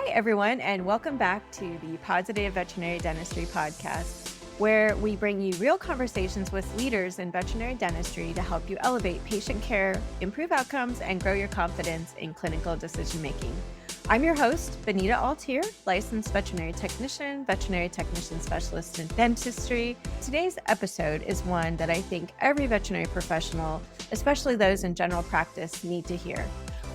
Hi, everyone, and welcome back to the Pawsitive Veterinary Dentistry Podcast, where we bring you real conversations with leaders in veterinary dentistry to help you elevate patient care, improve outcomes, and grow your confidence in clinical decision-making. I'm your host, Benita Altier, licensed veterinary technician specialist in dentistry. Today's episode is one that I think every veterinary professional, especially those in general practice, need to hear.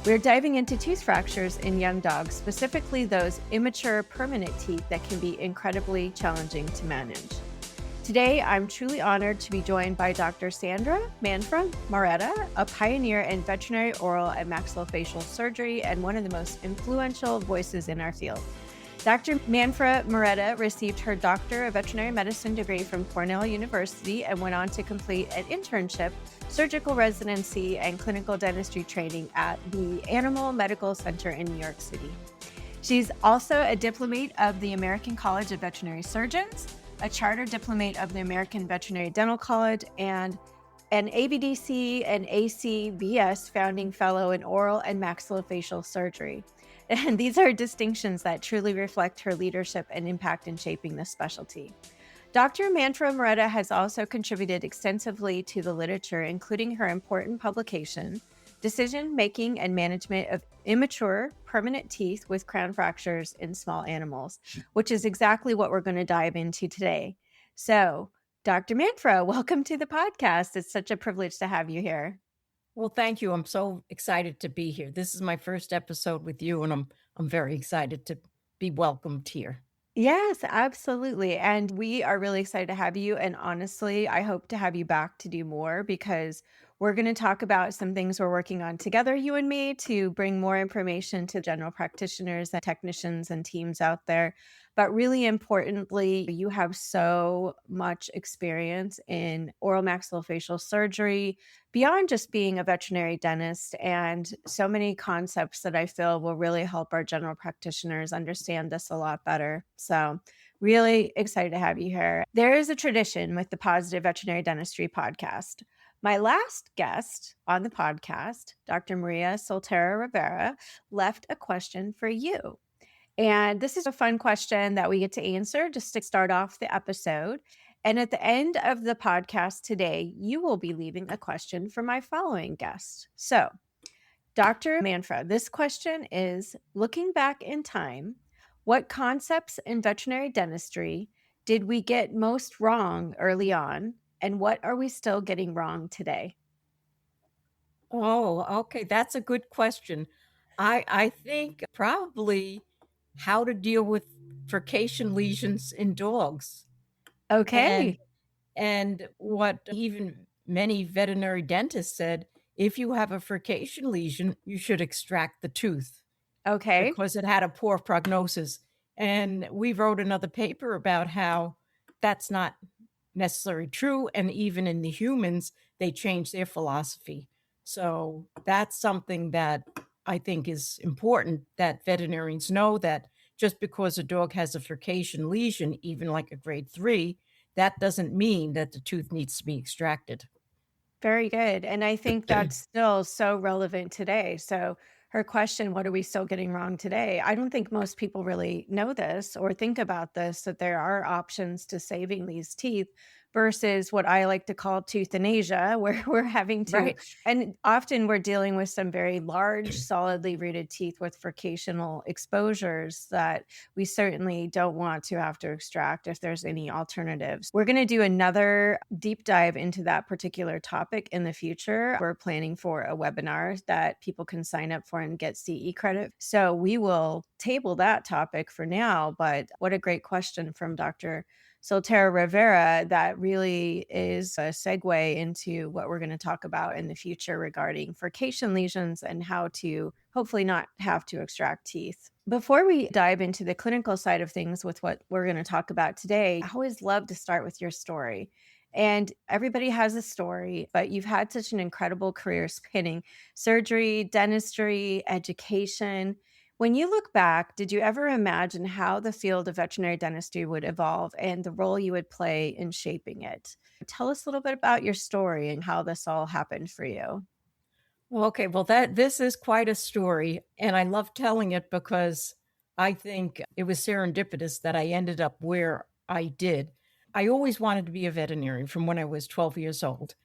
We're diving into tooth fractures in young dogs, specifically those immature permanent teeth that can be incredibly challenging to manage. Today, I'm truly honored to be joined by Dr. Sandra Manfra Marretta, a pioneer in veterinary oral and maxillofacial surgery and one of the most influential voices in our field. Dr. Manfra Marretta received her Doctor of Veterinary Medicine degree from Cornell University and went on to complete an internship, surgical residency, and clinical dentistry training at the Animal Medical Center in New York City. She's also a diplomate of the American College of Veterinary Surgeons, a Charter Diplomate of the American Veterinary Dental College, and an AVDC and ACVS founding fellow in Oral and Maxillofacial Surgery. And these are distinctions that truly reflect her leadership and impact in shaping this specialty. Dr. Manfra Marretta has also contributed extensively to the literature, including her important publication, Decision Making and Management of Immature Permanent Teeth with Crown Fractures in Small Animals, which is exactly what we're going to dive into today. So, Dr. Manfra, welcome to the podcast. It's such a privilege to have you here. Well, thank you. I'm so excited to be here. This is my first episode with you, and I'm very excited to be welcomed here. Yes, absolutely. And we are really excited to have you. And honestly, I hope to have you back to do more because we're going to talk about some things we're working on together, you and me, to bring more information to general practitioners and technicians and teams out there. But really importantly, you have so much experience in oral maxillofacial surgery beyond just being a veterinary dentist, and so many concepts that I feel will really help our general practitioners understand this a lot better. So really excited to have you here. There is a tradition with the Pawsitive Veterinary Dentistry Podcast. My last guest on the podcast, Dr. Maria Soltera Rivera, left a question for you. And this is a fun question that we get to answer just to start off the episode. And at the end of the podcast today, you will be leaving a question for my following guest. So, Dr. Manfra, this question is, looking back in time, what concepts in veterinary dentistry did we get most wrong early on, and what are we still getting wrong today? Oh, okay. That's a good question. I think probably how to deal with furcation lesions in dogs. Okay. And what even many veterinary dentists said, if you have a furcation lesion, you should extract the tooth. Okay. Because it had a poor prognosis. And we wrote another paper about how that's not necessarily true. And even in the humans, they changed their philosophy. So that's something that I think is important, that veterinarians know that just because a dog has a furcation lesion, even like a grade 3, that doesn't mean that the tooth needs to be extracted. Very good. And I think that's still so relevant today. So her question, what are we still getting wrong today? I don't think most people really know this or think about this, that there are options to saving these teeth versus what I like to call toothanasia, where we're having to, Right. and often we're dealing with some very large, solidly rooted teeth with furcational exposures that we certainly don't want to have to extract if there's any alternatives. We're going to do another deep dive into that particular topic in the future. We're planning for a webinar that people can sign up for and get CE credit. So we will table that topic for now, but what a great question from Dr. Soltera Rivera that really is a segue into what we're going to talk about in the future regarding furcation lesions and how to hopefully not have to extract teeth. Before we dive into the clinical side of things with what we're going to talk about today, I always love to start with your story. And everybody has a story, but you've had such an incredible career spanning surgery, dentistry, education. When you look back, did you ever imagine how the field of veterinary dentistry would evolve and the role you would play in shaping it? Tell us a little bit about your story and how this all happened for you. Well, okay. Well, this is quite a story, and I love telling it because I think it was serendipitous that I ended up where I did. I always wanted to be a veterinarian from when I was 12 years old.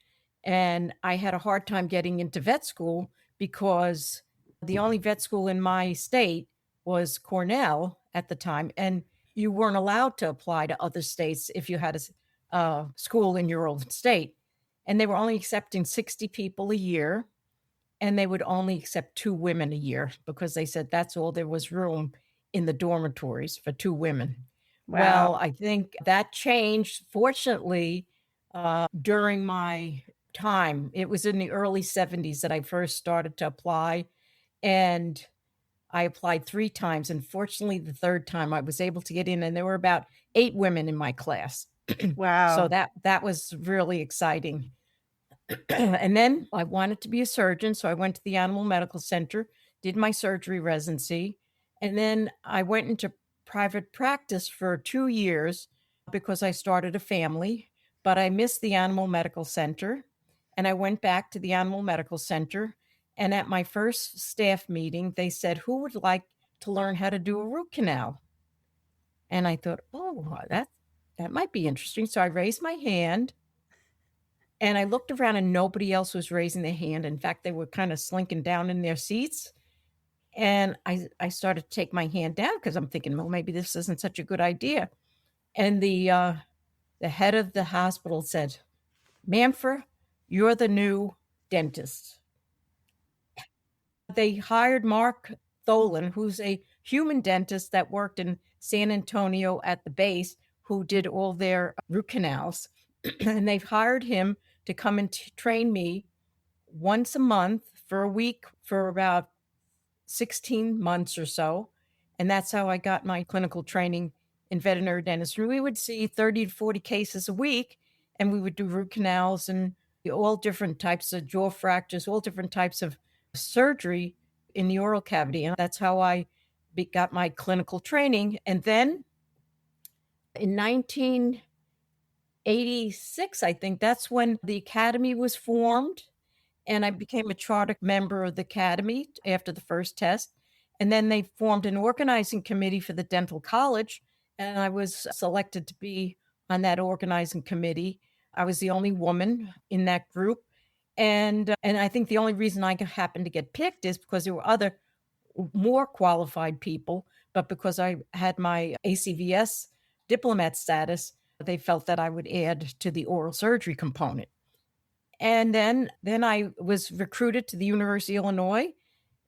And I had a hard time getting into vet school because the only vet school in my state was Cornell at the time. And you weren't allowed to apply to other states if you had a school in your own state. And they were only accepting 60 people a year. And they would only accept 2 women a year because they said that's all there was room in the dormitories for 2 women. Well, Wow. I think that changed, fortunately, during my time. It was in the early 70s that I first started to apply, and I applied 3 times, and fortunately, the 3rd time I was able to get in, and there were about 8 women in my class. So Wow. that was really exciting. And then I wanted to be a surgeon, so I went to the Animal Medical Center, did my surgery residency, and then I went into private practice for 2 years because I started a family, but I missed the Animal Medical Center, and I went back to the Animal Medical Center, and at my first staff meeting, they said, "Who would like to learn how to do a root canal?" And I thought, "Oh, that might be interesting." So I raised my hand and I looked around and nobody else was raising their hand. In fact, they were kind of slinking down in their seats. And I started to take my hand down because I'm thinking, well, maybe this isn't such a good idea. And the head of the hospital said, "Manfra, you're the new dentist." They hired Mark Tholen, who's a human dentist that worked in San Antonio at the base, who did all their root canals. And they've hired him to come and train me once a month for a week for about 16 months or so. And that's how I got my clinical training in veterinary dentistry. We would see 30 to 40 cases a week, and we would do root canals and all different types of jaw fractures, all different types of surgery in the oral cavity. And that's how I got my clinical training. And then in 1986, I think that's when the academy was formed and I became a charter member of the academy after the first test. And then they formed an organizing committee for the dental college, and I was selected to be on that organizing committee. I was the only woman in that group, and I think the only reason I happened to get picked is because there were other more qualified people, but because I had my ACVS diplomat status, they felt that I would add to the oral surgery component. And then I was recruited to the University of Illinois,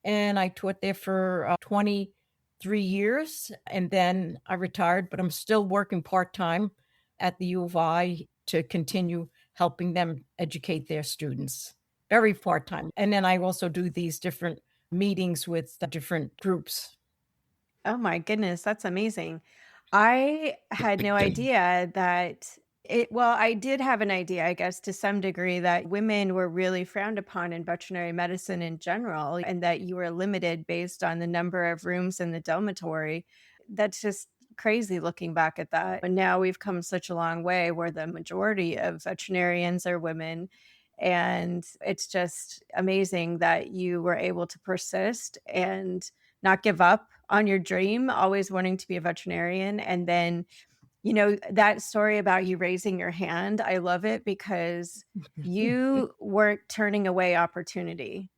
and I taught there for 23 years, and then I retired, but I'm still working part-time at the U of I to continue helping them educate their students. Very part-time. And then I also do these different meetings with the different groups. Oh my goodness, that's amazing. I had no idea that I did have an idea, I guess, to some degree that women were really frowned upon in veterinary medicine in general, and that you were limited based on the number of rooms in the dormitory. That's just crazy looking back at that. And now we've come such a long way where the majority of veterinarians are women. And it's just amazing that you were able to persist and not give up on your dream, always wanting to be a veterinarian. And then, that story about you raising your hand, I love it because you weren't turning away opportunity.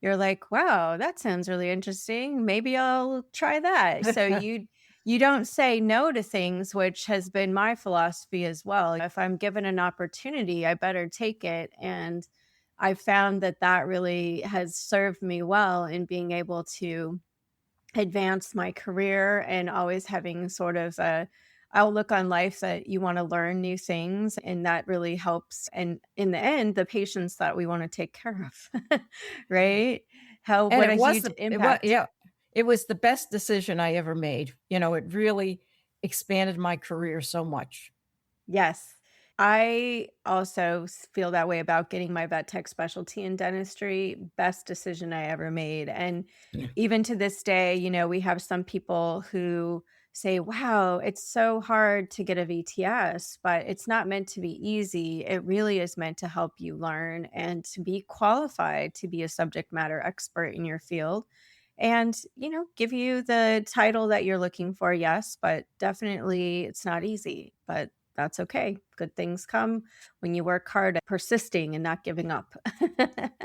You're like, "Wow, that sounds really interesting. Maybe I'll try that." So you don't say no to things, which has been my philosophy as well. If I'm given an opportunity, I better take it. And I found that that really has served me well in being able to advance my career and always having sort of a outlook on life that you want to learn new things, and that really helps, and in the end the patients that we want to take care of. Right? How And what a huge impact. yeah, it was the best decision I ever made. It really expanded my career so much. Yes. I also feel that way about getting my vet tech specialty in dentistry. Best decision I ever made. And Yeah. even to this day, we have some people who say, "Wow, it's so hard to get a VTS," but it's not meant to be easy. It really is meant to help you learn and to be qualified to be a subject matter expert in your field. and, give you the title that you're looking for. Yes, but definitely it's not easy, but that's okay. Good things come when you work hard at persisting and not giving up.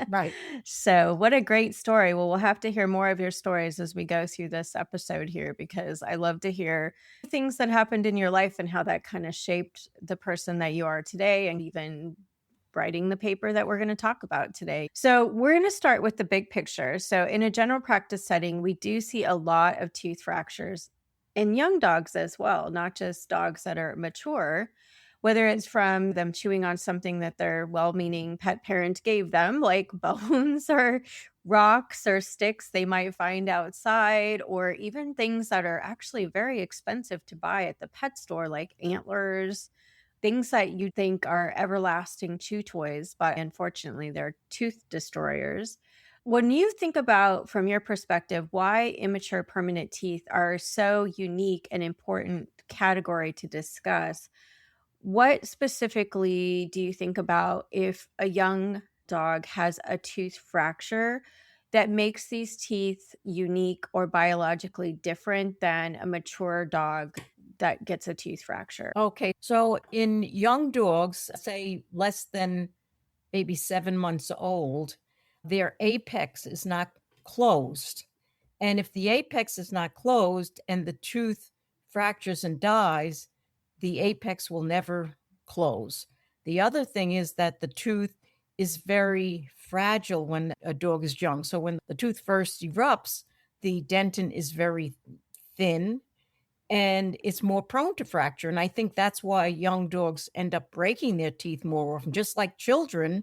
Right. So, what a great story. Well, we'll have to hear more of your stories as we go through this episode here, because I love to hear things that happened in your life and how that kind of shaped the person that you are today, and even writing the paper that we're going to talk about today. So, we're going to start with the big picture. So, in a general practice setting, we do see a lot of tooth fractures in young dogs as well, not just dogs that are mature, whether it's from them chewing on something that their well meaning pet parent gave them, like bones or rocks or sticks they might find outside, or even things that are actually very expensive to buy at the pet store, like antlers, things that you think are everlasting chew toys, but unfortunately, they're tooth destroyers. When you think about, from your perspective, why immature permanent teeth are so unique and important category to discuss, what specifically do you think about if a young dog has a tooth fracture that makes these teeth unique or biologically different than a mature dog that gets a tooth fracture? Okay. So in young dogs, say less than maybe 7 months old, their apex is not closed. And if the apex is not closed and the tooth fractures and dies, the apex will never close. The other thing is that the tooth is very fragile when a dog is young. So when the tooth first erupts, the dentin is very thin and it's more prone to fracture. And I think that's why young dogs end up breaking their teeth more often, just like children,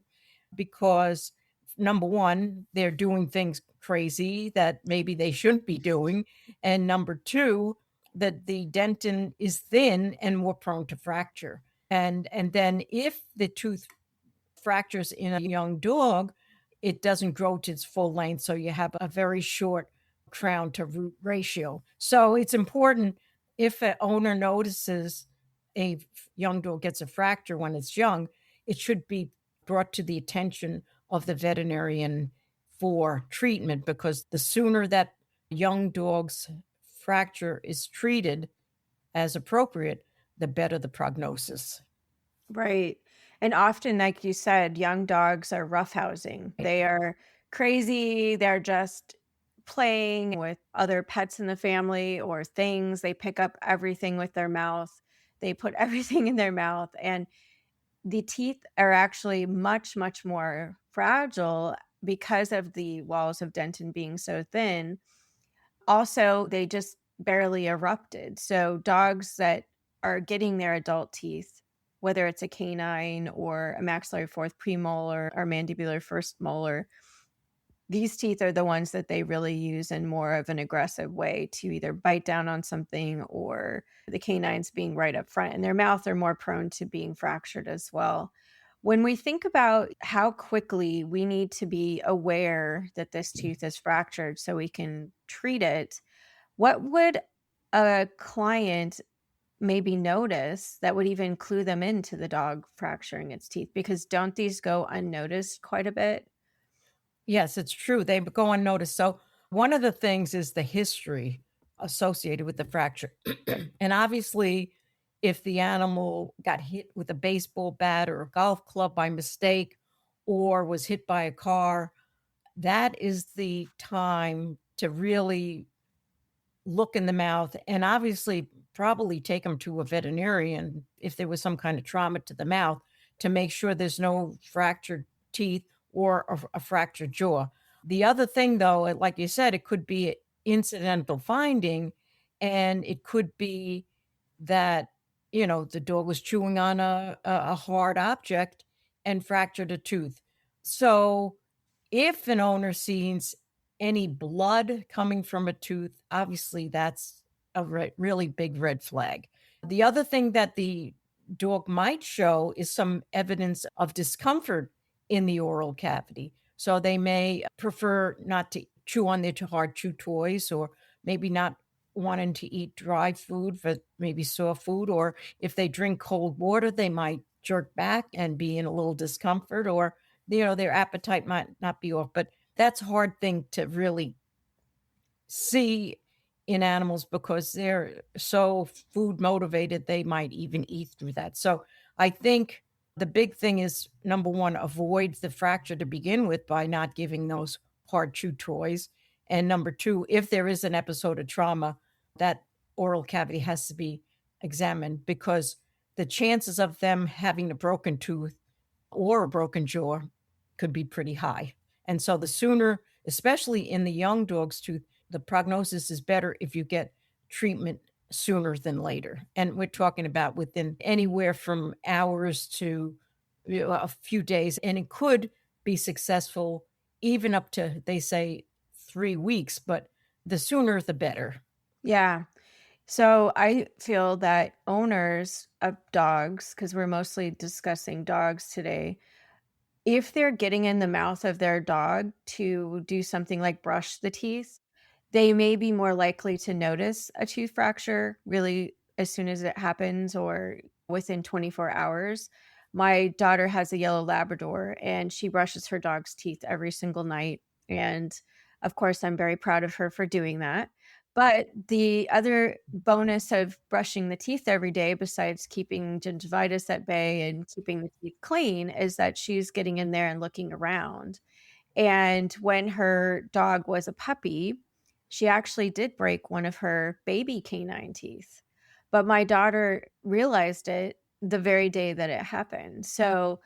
because number one, they're doing things crazy that maybe they shouldn't be doing. And number two, that the dentin is thin and more prone to fracture. And then if the tooth fractures in a young dog, it doesn't grow to its full length. So you have a very short crown to root ratio. So it's important, if an owner notices a young dog gets a fracture when it's young, it should be brought to the attention of the veterinarian for treatment, because the sooner that young dog's fracture is treated as appropriate, the better the prognosis. Right. And often, like you said, young dogs are roughhousing. They are crazy. They're just playing with other pets in the family or things. They pick up everything with their mouth. They put everything in their mouth. And the teeth are actually much, much more fragile because of the walls of dentin being so thin. Also, they just barely erupted. So dogs that are getting their adult teeth, whether it's a canine or a maxillary fourth premolar or mandibular first molar, these teeth are the ones that they really use in more of an aggressive way to either bite down on something, or the canines being right up front, and their mouth are more prone to being fractured as well. When we think about how quickly we need to be aware that this tooth is fractured so we can treat it, what would a client maybe notice that would even clue them into the dog fracturing its teeth? Because don't these go unnoticed quite a bit? Yes, it's true. They go unnoticed. So one of the things is the history associated with the fracture. And obviously, if the animal got hit with a baseball bat or a golf club by mistake, or was hit by a car, that is the time to really look in the mouth, and obviously probably take them to a veterinarian if there was some kind of trauma to the mouth, to make sure there's no fractured teeth or a fractured jaw. The other thing, though, like you said, it could be incidental finding, and it could be that, the dog was chewing on a hard object and fractured a tooth. So if an owner sees any blood coming from a tooth, obviously that's a really big red flag. The other thing that the dog might show is some evidence of discomfort in the oral cavity. So they may prefer not to chew on their hard chew toys, or maybe not wanting to eat dry food, but maybe soft food. Or if they drink cold water, they might jerk back and be in a little discomfort, or their appetite might not be off. But that's a hard thing to really see in animals because they're so food motivated, they might even eat through that. So I think the big thing is, number one, avoid the fracture to begin with by not giving those hard chew toys. And number two, if there is an episode of trauma, that oral cavity has to be examined, because the chances of them having a broken tooth or a broken jaw could be pretty high. And so the sooner, especially in the young dog's tooth, the prognosis is better if you get treatment sooner than later. And we're talking about within anywhere from hours to a few days. And it could be successful even up to, they say, 3 weeks, but the sooner the better. Yeah. So I feel that owners of dogs, because we're mostly discussing dogs today, if they're getting in the mouth of their dog to do something like brush the teeth, they may be more likely to notice a tooth fracture really as soon as it happens or within 24 hours. My daughter has a yellow Labrador and she brushes her dog's teeth every single night. And of course, I'm very proud of her for doing that. But the other bonus of brushing the teeth every day, besides keeping gingivitis at bay and keeping the teeth clean, is that she's getting in there and looking around. And when her dog was a puppy, she actually did break one of her baby canine teeth. But my daughter realized it the very day that it happened. So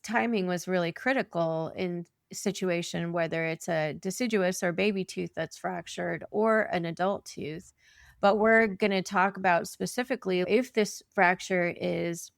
timing was really critical in a situation, whether it's a deciduous or baby tooth that's fractured or an adult tooth. But we're going to talk about specifically if this fracture is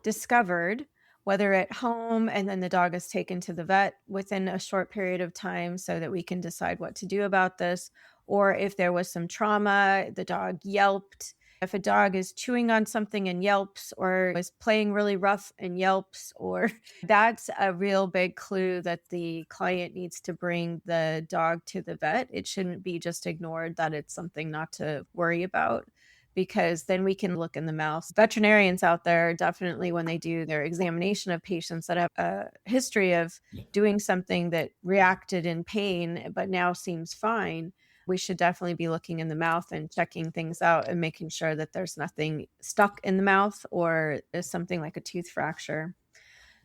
discovered, whether at home and then the dog is taken to the vet within a short period of time so that we can decide what to do about this, or if there was some trauma, the dog yelped. If a dog is chewing on something and yelps, or is playing really rough and yelps, or that's a real big clue that the client needs to bring the dog to the vet. It shouldn't be just ignored that it's something not to worry about, because then we can look in the mouth. Veterinarians out there definitely, when they do their examination of patients that have a history of doing something that reacted in pain but now seems fine, we should definitely be looking in the mouth and checking things out and making sure that there's nothing stuck in the mouth or is something like a tooth fracture.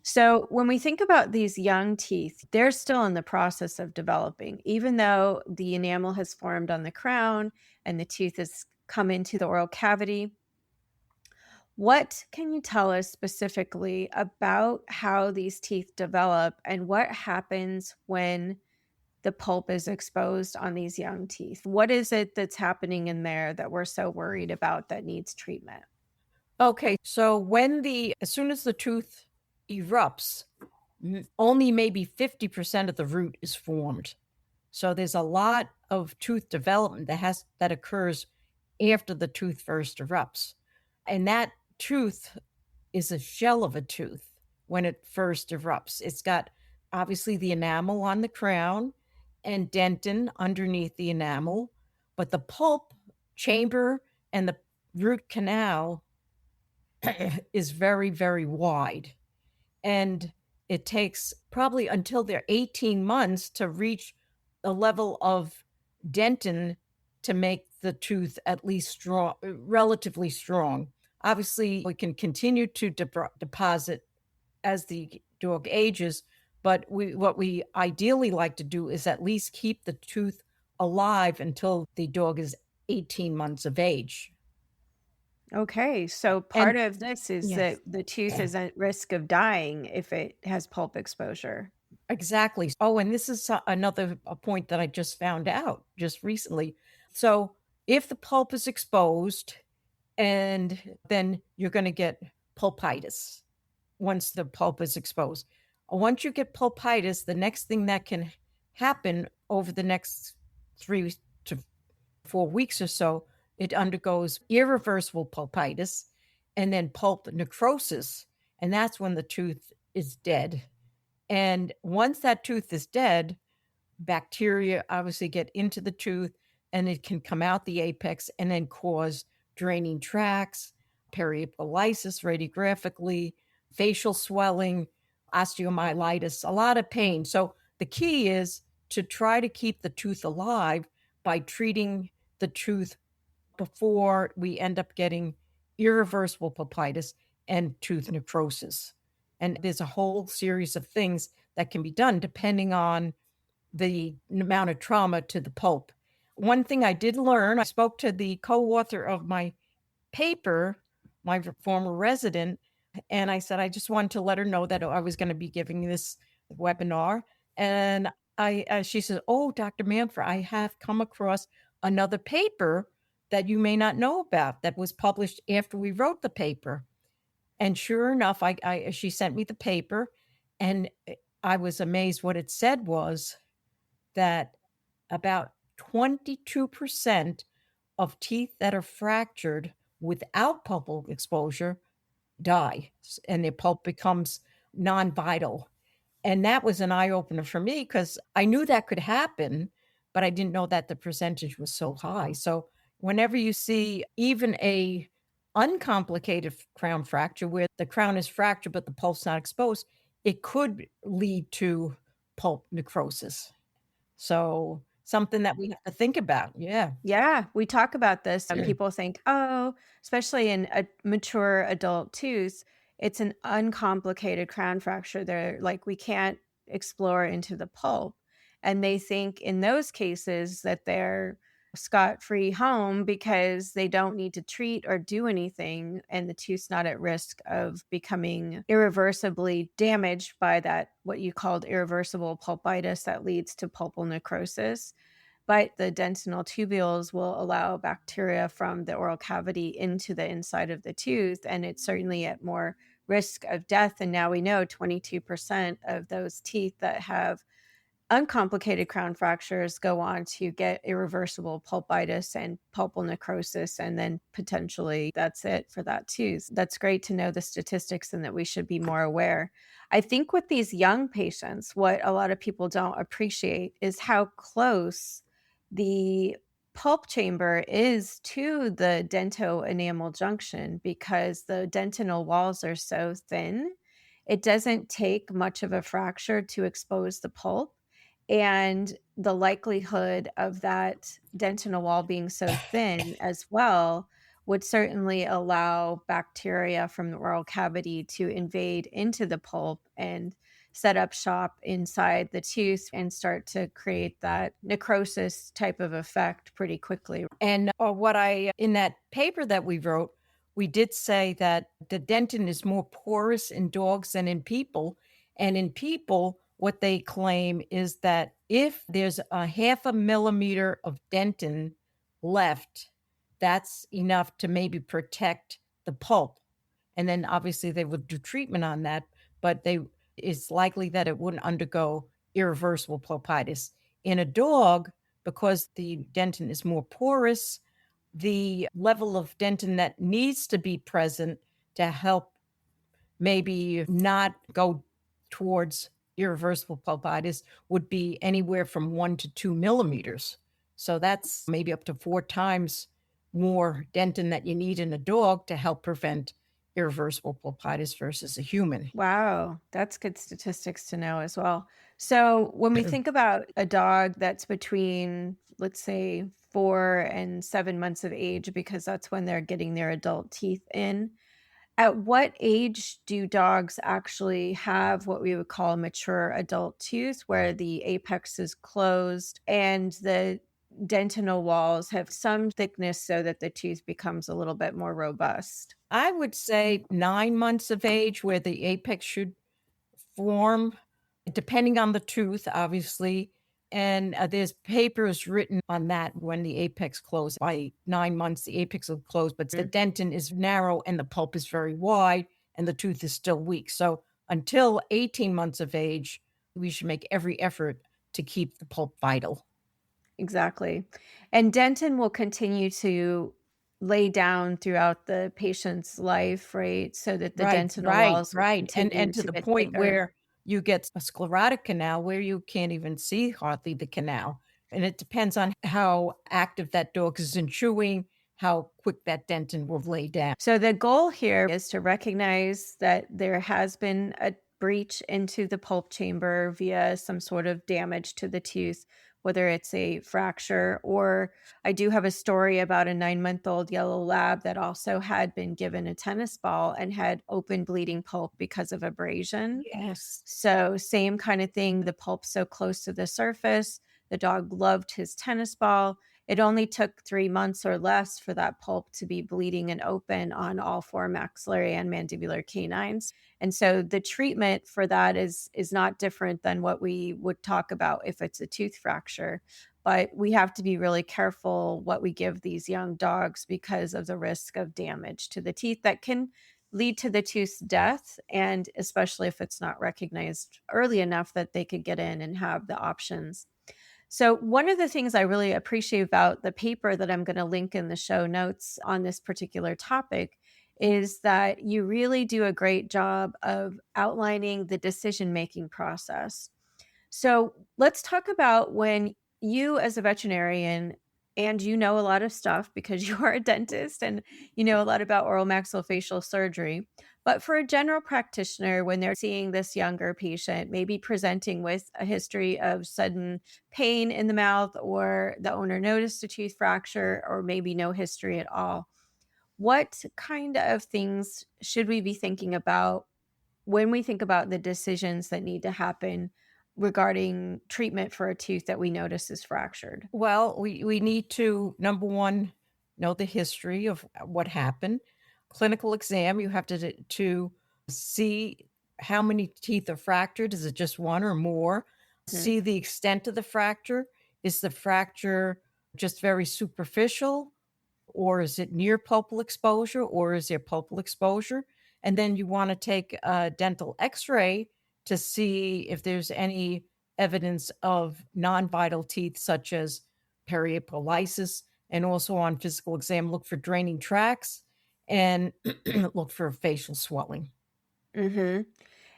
So when we think about these young teeth, they're still in the process of developing. Even though the enamel has formed on the crown and the tooth has come into the oral cavity, what can you tell us specifically about how these teeth develop and what happens when the pulp is exposed on these young teeth? What is it that's happening in there that we're so worried about that needs treatment? Okay, so as soon as the tooth erupts, only maybe 50% of the root is formed. So there's a lot of tooth development that occurs after the tooth first erupts. And that tooth is a shell of a tooth when it first erupts. It's got obviously the enamel on the crown and dentin underneath the enamel, but the pulp chamber and the root canal is very, very wide. And it takes probably until they're 18 months to reach a level of dentin to make the tooth at least strong, relatively strong. Obviously, we can continue to deposit as the dog ages, but what we ideally like to do is at least keep the tooth alive until the dog is 18 months of age. Okay, so part And of this is yes, that the tooth is at risk of dying if it has pulp exposure. exactly. Oh, and this is another point that I just found out just recently. So if the pulp is exposed, and then you're going to get pulpitis once the pulp is exposed. Once you get pulpitis, the next thing that can happen over the next 3 to 4 weeks or so, it undergoes irreversible pulpitis and then pulp necrosis. And that's when the tooth is dead. And once that tooth is dead, bacteria obviously get into the tooth and it can come out the apex and then cause draining tracts, periopolisis radiographically, facial swelling, osteomyelitis, a lot of pain. So the key is to try to keep the tooth alive by treating the tooth before we end up getting irreversible pulpitis and tooth necrosis. And there's a whole series of things that can be done depending on the amount of trauma to the pulp. One thing I did learn, I spoke to the co-author of my paper, my former resident, and I said, I just wanted to let her know that I was going to be giving this webinar. And she said, oh, Dr. Manfra, I have come across another paper that you may not know about that was published after we wrote the paper. And sure enough, she sent me the paper, and I was amazed. What it said was that about 22% of teeth that are fractured without pulpal exposure die, and their pulp becomes non-vital. And that was an eye-opener for me because I knew that could happen, but I didn't know that the percentage was so high. So whenever you see even a uncomplicated crown fracture where the crown is fractured but the pulp's not exposed, it could lead to pulp necrosis. So something that we have to think about. Yeah. Yeah, we talk about this, and people think, oh, especially in a mature adult tooth, it's an uncomplicated crown fracture. They're like, we can't explore into the pulp. And they think in those cases that they're scot-free home because they don't need to treat or do anything, and the tooth's not at risk of becoming irreversibly damaged by that, what you called irreversible pulpitis that leads to pulpal necrosis. But the dentinal tubules will allow bacteria from the oral cavity into the inside of the tooth, and it's certainly at more risk of death. And now we know 22% of those teeth that have uncomplicated crown fractures go on to get irreversible pulpitis and pulpal necrosis, and then potentially that's it for that tooth. That's great to know the statistics and that we should be more aware. I think with these young patients, what a lot of people don't appreciate is how close the pulp chamber is to the dento-enamel junction, because the dentinal walls are so thin. It doesn't take much of a fracture to expose the pulp. And the likelihood of that dentinal wall being so thin as well would certainly allow bacteria from the oral cavity to invade into the pulp and set up shop inside the tooth and start to create that necrosis type of effect pretty quickly. And in that paper that we wrote, we did say that the dentin is more porous in dogs than in people. And in people, what they claim is that if there's a 0.5 millimeter of dentin left, that's enough to maybe protect the pulp. And then obviously they would do treatment on that, but it's likely that it wouldn't undergo irreversible pulpitis. In a dog, because the dentin is more porous, the level of dentin that needs to be present to help maybe not go towards irreversible pulpitis would be anywhere from 1 to 2 millimeters. So that's maybe up to 4 times more dentin that you need in a dog to help prevent irreversible pulpitis versus a human. Wow, that's good statistics to know as well. So when we think about a dog that's between, let's say, 4 and 7 months of age, because that's when they're getting their adult teeth in, at what age do dogs actually have what we would call a mature adult tooth, where the apex is closed and the dentinal walls have some thickness so that the tooth becomes a little bit more robust? I would say 9 months of age, where the apex should form, depending on the tooth, obviously. And there's papers written on that when the apex closed. By 9 months, the apex will close, but the dentin is narrow and the pulp is very wide and the tooth is still weak. So until 18 months of age, we should make every effort to keep the pulp vital. Exactly. And dentin will continue to lay down throughout the patient's life, right? So that the dentinal walls will continue and to the get point thicker. where you get a sclerotic canal where you can't even see hardly the canal. And it depends on how active that dog is in chewing, how quick that dentin will lay down. So the goal here is to recognize that there has been a breach into the pulp chamber via some sort of damage to the tooth, whether it's a fracture, or I do have a story about a 9-month-old yellow lab that also had been given a tennis ball and had open bleeding pulp because of abrasion. Yes. So same kind of thing, the pulp's so close to the surface. The dog loved his tennis ball. It only took 3 months or less for that pulp to be bleeding and open on all 4 maxillary and mandibular canines. And so the treatment for that is not different than what we would talk about if it's a tooth fracture. But we have to be really careful what we give these young dogs because of the risk of damage to the teeth that can lead to the tooth's death, and especially if it's not recognized early enough that they could get in and have the options. So, one of the things I really appreciate about the paper that I'm going to link in the show notes on this particular topic is that you really do a great job of outlining the decision making process. So let's talk about when you, as a veterinarian, and you know a lot of stuff because you are a dentist and you know a lot about oral maxillofacial surgery. But for a general practitioner, when they're seeing this younger patient, maybe presenting with a history of sudden pain in the mouth, or the owner noticed a tooth fracture, or maybe no history at all, what kind of things should we be thinking about when we think about the decisions that need to happen regarding treatment for a tooth that we notice is fractured? Well, we need to, number one, know the history of what happened. Clinical exam, you have to see how many teeth are fractured. Is it just one or more? Mhm. See the extent of the fracture. Is the fracture just very superficial, or is it near pulpal exposure, or is there pulpal exposure? And then you want to take a dental x-ray to see if there's any evidence of non-vital teeth, such as periapical lysis. And also on physical exam, look for draining tracts and look for facial swelling. Mhm.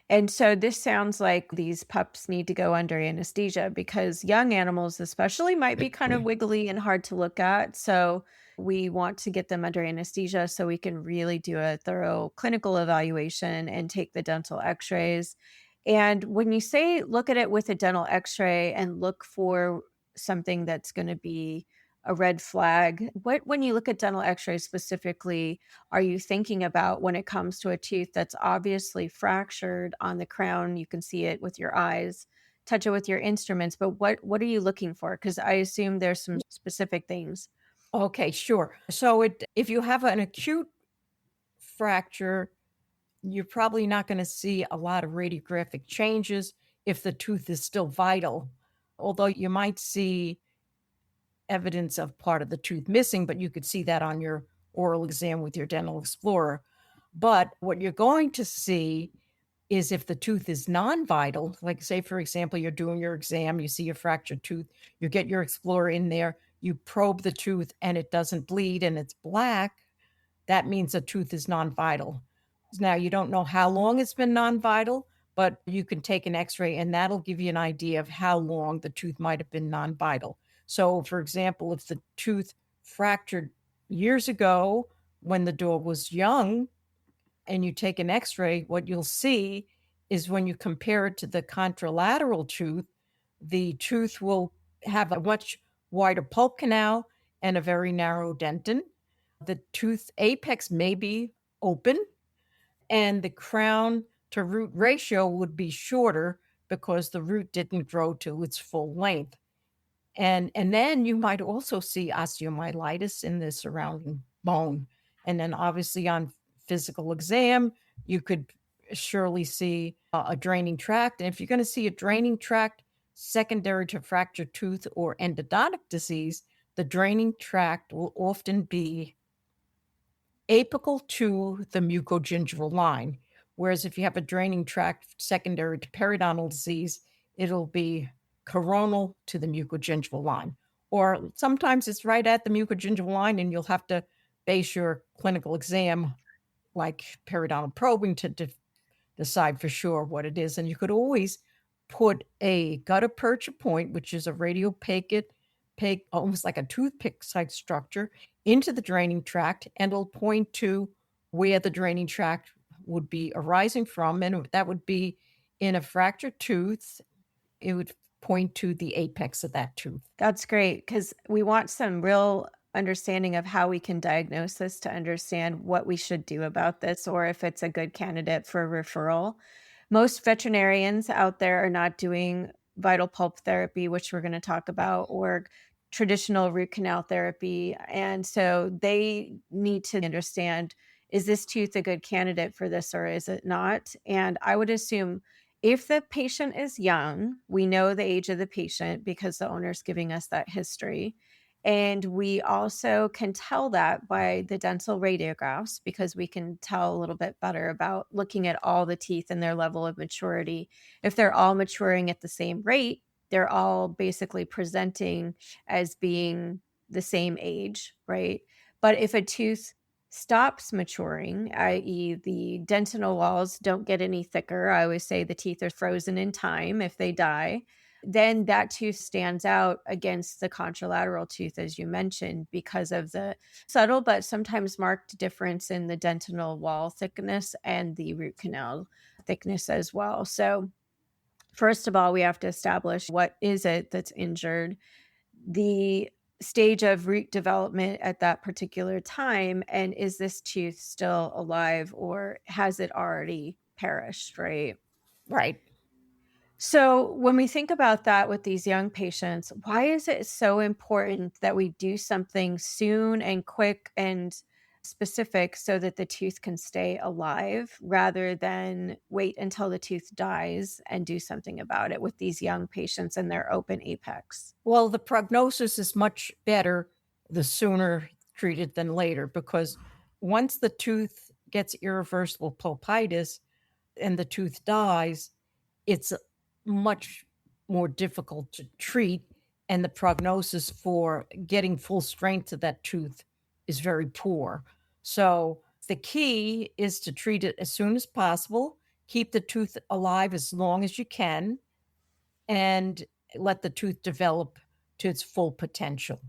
And so this sounds like these pups need to go under anesthesia because young animals, especially, might be kind of wiggly and hard to look at. So we want to get them under anesthesia so we can really do a thorough clinical evaluation and take the dental x rays. And when you say look at it with a dental x ray and look for something that's going to be a red flag, what, when you look at dental x rays specifically, are you thinking about when it comes to a tooth that's obviously fractured on the crown? You can see it with your eyes, touch it with your instruments, but what are you looking for? Because I assume there's some specific things. Okay, sure. So if you have an acute fracture, you're probably not going to see a lot of radiographic changes if the tooth is still vital, although you might see evidence of part of the tooth missing, but you could see that on your oral exam with your dental explorer. But what you're going to see is if the tooth is non-vital, like say, for example, you're doing your exam, you see a fractured tooth, you get your explorer in there, you probe the tooth and it doesn't bleed and it's black, that means the tooth is non-vital. Now, you don't know how long it's been non-vital, but you can take an x-ray and that'll give you an idea of how long the tooth might have been non-vital. So, for example, if the tooth fractured years ago when the dog was young and you take an x-ray, what you'll see is when you compare it to the contralateral tooth, the tooth will have a much wider pulp canal and a very narrow dentin. The tooth apex may be open, and the crown to root ratio would be shorter because the root didn't grow to its full length. And then you might also see osteomyelitis in the surrounding bone. And then obviously on physical exam, you could surely see a draining tract. And if you're going to see a draining tract secondary to fractured tooth or endodontic disease, the draining tract will often be apical to the mucogingival line. Whereas if you have a draining tract secondary to periodontal disease, it'll be coronal to the mucogingival line. Or sometimes it's right at the mucogingival line, and you'll have to base your clinical exam, like periodontal probing, to decide for sure what it is. And you could always put a gutta percha point, which is a radiopaque, almost like a toothpick type structure, into the draining tract, and it'll point to where the draining tract would be arising from. And that would be in a fractured tooth, it would point to the apex of that tooth. That's great, because we want some real understanding of how we can diagnose this to understand what we should do about this or if it's a good candidate for referral. Most veterinarians out there are not doing vital pulp therapy, which we're going to talk about, or traditional root canal therapy. And so they need to understand, is this tooth a good candidate for this or is it not? And I would assume if the patient is young, we know the age of the patient because the owner's giving us that history. And we also can tell that by the dental radiographs because we can tell a little bit better about looking at all the teeth and their level of maturity. If they're all maturing at the same rate, they're all basically presenting as being the same age, right? But if a tooth stops maturing, i.e., the dentinal walls don't get any thicker, I always say the teeth are frozen in time if they die, then that tooth stands out against the contralateral tooth, as you mentioned, because of the subtle but sometimes marked difference in the dentinal wall thickness and the root canal thickness as well. So, first of all, we have to establish what is it that's injured, the stage of root development at that particular time, and is this tooth still alive or has it already perished, right? Right. So, when we think about that with these young patients, why is it so important that we do something soon and quick and specific so that the tooth can stay alive rather than wait until the tooth dies and do something about it with these young patients and their open apex? Well, the prognosis is much better the sooner treated than later, because once the tooth gets irreversible pulpitis and the tooth dies, it's much more difficult to treat, and the prognosis for getting full strength to that tooth is very poor. So the key is to treat it as soon as possible, keep the tooth alive as long as you can, and let the tooth develop to its full potential.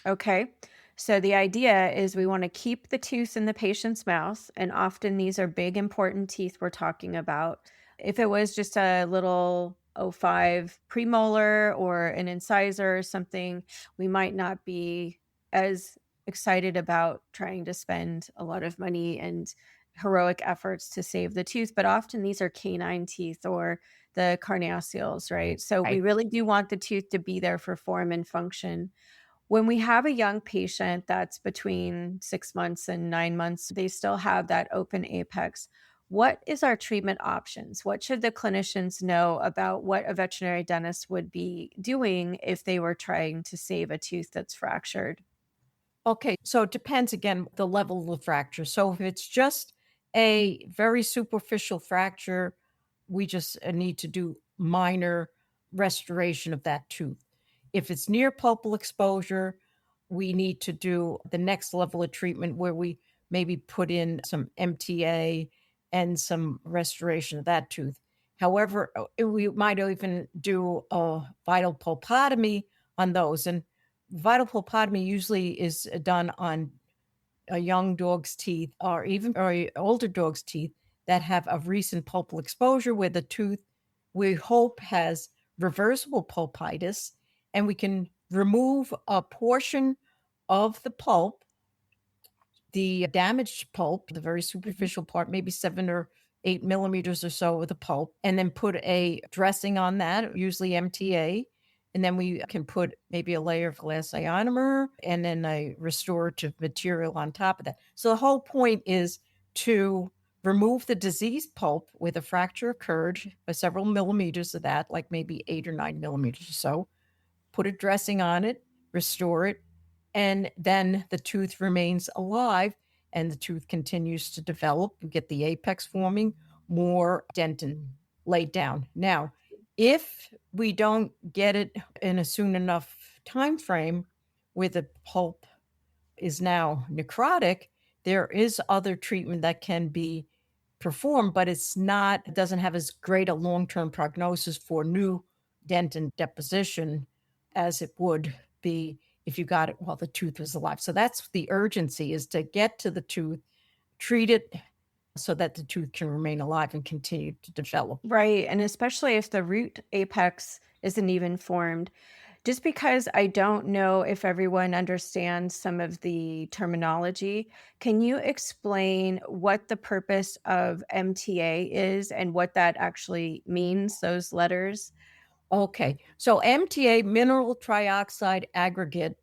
Okay. So the idea is we want to keep the tooth in the patient's mouth. And often these are big, important teeth we're talking about. If it was just a little O5 premolar or an incisor or something, we might not be as excited about trying to spend a lot of money and heroic efforts to save the tooth. But often these are canine teeth or the carnassials, right? So we Right. really do want the tooth to be there for form and function. When we have a young patient that's between 6 months and 9 months, they still have that open apex. What is our treatment options? What should the clinicians know about what a veterinary dentist would be doing if they were trying to save a tooth that's fractured? Okay, so it depends again the level of fracture. So if it's just a very superficial fracture, we just need to do minor restoration of that tooth. If it's near pulpal exposure, we need to do the next level of treatment where we maybe put in some MTA and some restoration of that tooth. However, we might even do a vital pulpotomy on those. And vital pulpotomy usually is done on a young dog's teeth or even or a older dog's teeth that have a recent pulpal exposure where the tooth we hope has reversible pulpitis, and we can remove a portion of the pulp, the damaged pulp, the very superficial part, maybe 7 or 8 millimeters or so of the pulp, and then put a dressing on that, usually MTA. And then we can put maybe a layer of glass ionomer and then a restorative material on top of that. So the whole point is to remove the diseased pulp where the fracture occurred by several millimeters of that, like maybe 8 or 9 millimeters or so, put a dressing on it, restore it, and then the tooth remains alive and the tooth continues to develop and get the apex forming, more dentin laid down. Now, if we don't get it in a soon enough time frame where the pulp is now necrotic, there is other treatment that can be performed, but it doesn't have as great a long-term prognosis for new dentin deposition as it would be if you got it while the tooth was alive. So that's the urgency, is to get to the tooth, treat it so that the tooth can remain alive and continue to develop. Right. And especially if the root apex isn't even formed. Just because I don't know if everyone understands some of the terminology, can you explain what the purpose of MTA is and what that actually means, those letters? Okay, so MTA, mineral trioxide aggregate,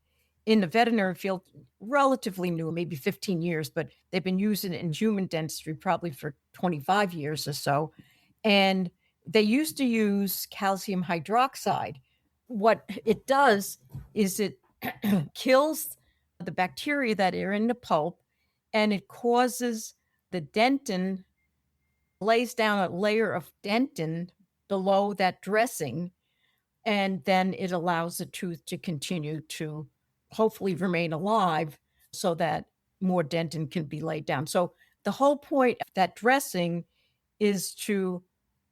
in the veterinary field, relatively new, maybe 15 years, but they've been using it in human dentistry probably for 25 years or so. And they used to use calcium hydroxide. What it does is it kills the bacteria that are in the pulp, and it causes the dentin, lays down a layer of dentin below that dressing, and then it allows the tooth to continue to hopefully remain alive so that more dentin can be laid down. So the whole point of that dressing is to,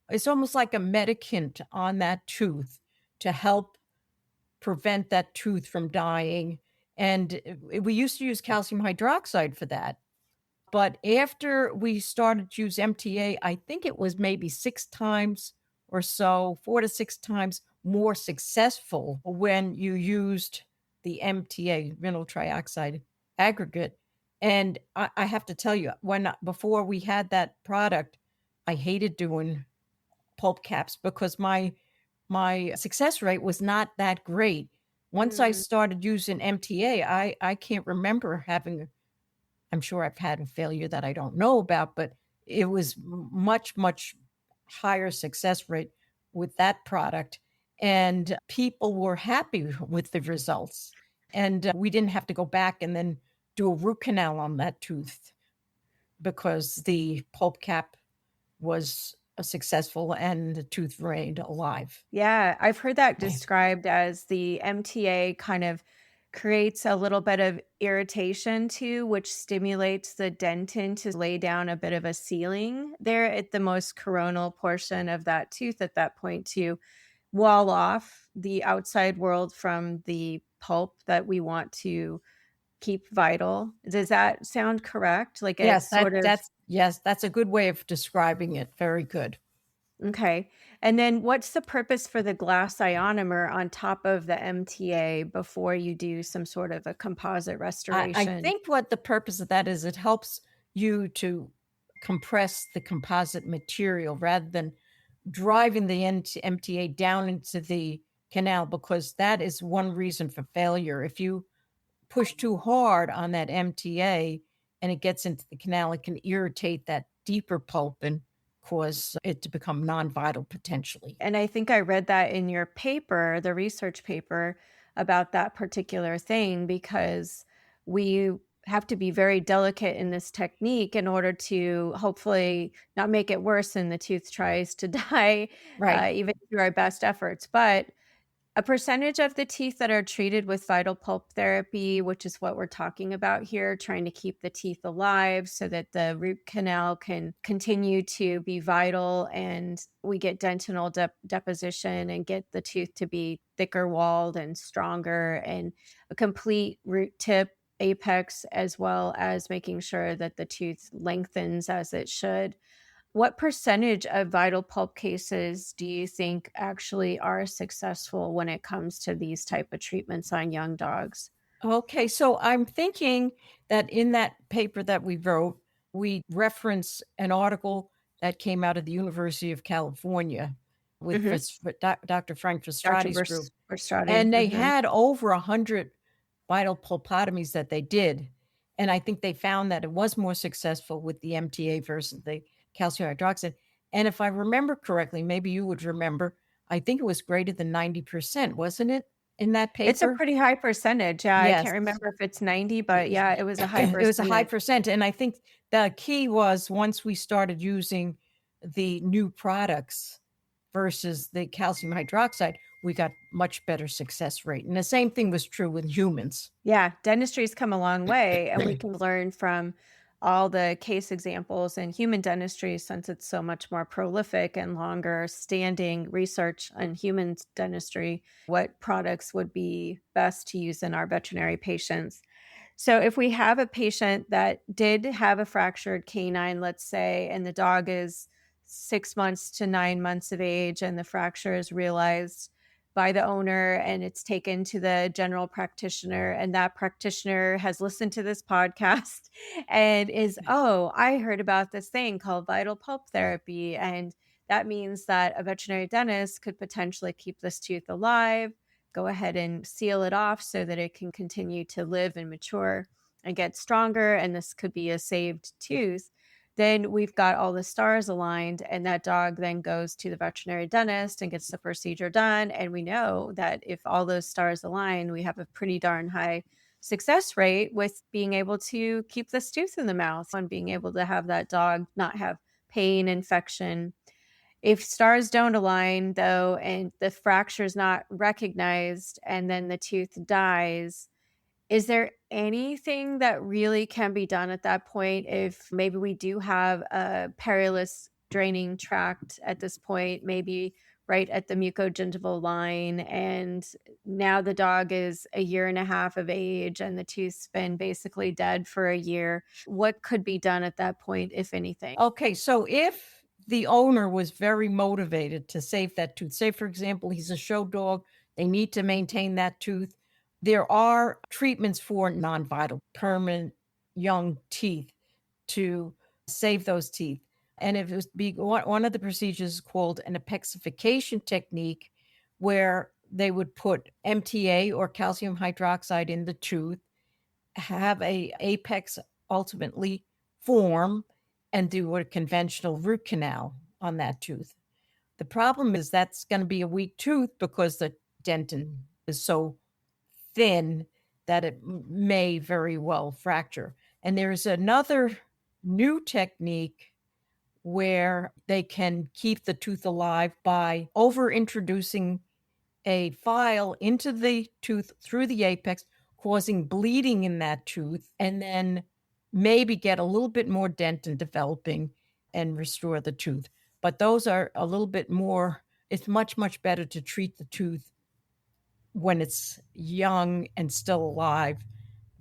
it's almost like a medicament on that tooth to help prevent that tooth from dying. And we used to use calcium hydroxide for that. But after we started to use MTA, I think it was maybe 6 times or so, 4 to 6 times more successful when you used the MTA, mineral trioxide aggregate. And I have to tell you, before we had that product, I hated doing pulp caps because my success rate was not that great. Once I Mm. started using MTA, I can't remember having, I'm sure I've had a failure that I don't know about, but it was much, much higher success rate with that product. And people were happy with the results. And we didn't have to go back and then do a root canal on that tooth because the pulp cap was successful and the tooth remained alive. Yeah, I've heard that described as the MTA kind of creates a little bit of irritation too, which stimulates the dentin to lay down a bit of a sealing there at the most coronal portion of that tooth at that point to wall off the outside world from the pulp that we want to keep vital. Does that sound correct? Like it Yes, sort of yes, that's a good way of describing it. Very good. okay. And then what's the purpose for the glass ionomer on top of the MTA before you do some sort of a composite I restoration? think what the purpose of that is, it helps you to compress the composite material rather than driving the MTA down into the canal, because that is one reason for failure. If you push too hard on that MTA and it gets into the canal, it can irritate that deeper pulp and cause it to become non-vital potentially. And I think I read that in your paper, the research paper about that particular thing, because we have to be very delicate in this technique in order to hopefully not make it worse and the tooth tries to die, Right. even through our best efforts. But a percentage of the teeth that are treated with vital pulp therapy, which is what we're talking about here, trying to keep the teeth alive so that the root canal can continue to be vital and we get dentinal deposition and get the tooth to be thicker walled and stronger and a complete root tip apex, as well as making sure that the tooth lengthens as it should. What percentage of vital pulp cases do you think actually are successful when it comes to these type of treatments on young dogs? Okay, so I'm thinking that in that paper that we wrote, we reference an article that came out of the University of California with Mhm. Dr. Frank Dr. Verstrati's group. Verstrati. And they Mhm. had over 100 vital pulpotomies that they did. And I think they found that it was more successful with the MTA versus the calcium hydroxide. And if I remember correctly, maybe you would remember, I think it was greater than 90%, wasn't it, in that It's a paper? pretty high percentage. Yeah, I Yes. can't remember if it's 90, but yeah, it was a high It was a high percentage. percent, and I think the key was once we started using the new products versus the calcium hydroxide, we got much better success rate, and the same thing was true with humans. Yeah, dentistry's come a long way, and we can learn from all the case examples in human dentistry since it's so much more prolific and longer standing research in human dentistry, what products would be best to use in our veterinary patients. So if we have a patient that did have a fractured canine, let's say, and the dog is 6 months to 9 months of age, and the fracture is realized by the owner and it's taken to the general practitioner, and that practitioner has listened to this podcast and is, oh, I heard about this thing called vital pulp therapy. And that means that a veterinary dentist could potentially keep this tooth alive, go ahead and seal it off so that it can continue to live and mature and get stronger. And this could be a saved tooth. Then we've got all the stars aligned, and that dog then goes to the veterinary dentist and gets the procedure done. And we know that if all those stars align, we have a pretty darn high success rate with being able to keep this tooth in the mouth and being able to have that dog not have pain, infection. If stars don't align, though, and the fracture is not recognized and then the tooth dies, is there anything that really can be done at that point if maybe we do have a perilous draining tract at this point, maybe right at the mucogingival line, and now the dog is a year and a half of age and the tooth's been basically dead for a year? What could be done at that point, if anything? Okay, so if the owner was very motivated to save that tooth, say, for example, he's a show dog, they need to maintain that tooth. There are treatments for non-vital, permanent young teeth to save those teeth. And if it was one of the procedures called an apexification technique, where they would put MTA or calcium hydroxide in the tooth, have a apex ultimately form, and do a conventional root canal on that tooth. The problem is that's going to be a weak tooth because the dentin is so thin that it may very well fracture. And there's another new technique where they can keep the tooth alive by over introducing a file into the tooth through the apex, causing bleeding in that tooth, and then maybe get a little bit more dentin developing and restore the tooth. But those are a little bit more, it's much, much better to treat the tooth when it's young and still alive,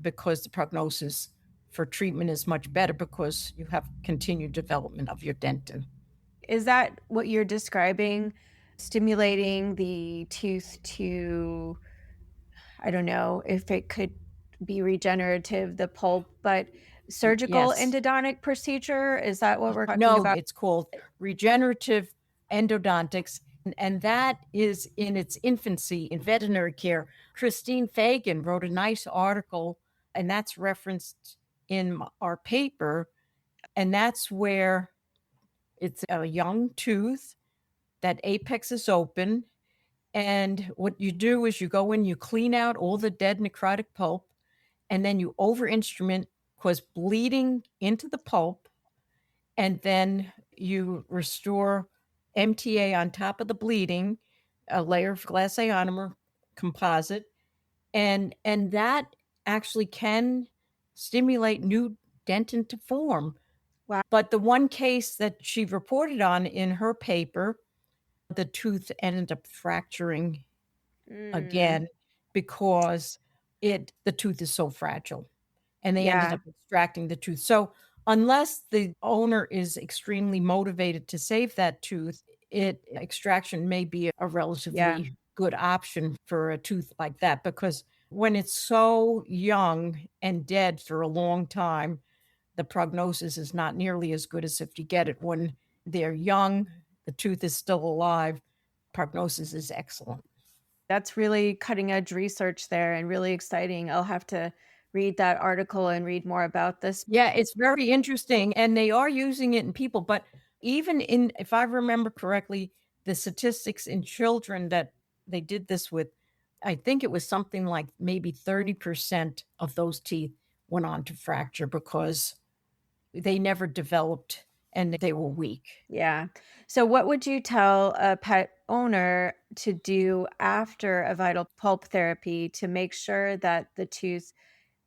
because the prognosis for treatment is much better because you have continued development of your dentin. Is that what you're describing? Stimulating the tooth to, I don't know if it could be regenerative, the pulp, but surgical Yes. endodontic procedure? Is that what we're talking No, about? it's called regenerative endodontics, and that is in its infancy in veterinary care. Christine Fagan wrote a nice article, and that's referenced in our paper, and that's where it's a young tooth, that apex is open, and what you do is you go in, you clean out all the dead necrotic pulp, and then you over instrument, cause bleeding into the pulp, and then you restore MTA on top of the bleeding, a layer of glass ionomer composite, and that actually can stimulate new dentin to form. Wow. But the one case that she reported on in her paper, the tooth ended up fracturing again because the tooth is so fragile, and they ended Yeah. up extracting the tooth. So unless the owner is extremely motivated to save that tooth, extraction may be a relatively good option for a tooth like that, because when it's so young and dead for a long time, the prognosis is not nearly as good as if you get it when they're young, the tooth is still alive, prognosis is excellent. That's really cutting edge research there and really exciting. I'll have to read that article and read more about this. Yeah, it's very interesting, and they are using it in people, but even if I remember correctly, the statistics in children that they did this with, I think it was something like maybe 30% of those teeth went on to fracture because they never developed and they were weak. Yeah. So what would you tell a pet owner to do after a vital pulp therapy to make sure that the tooth,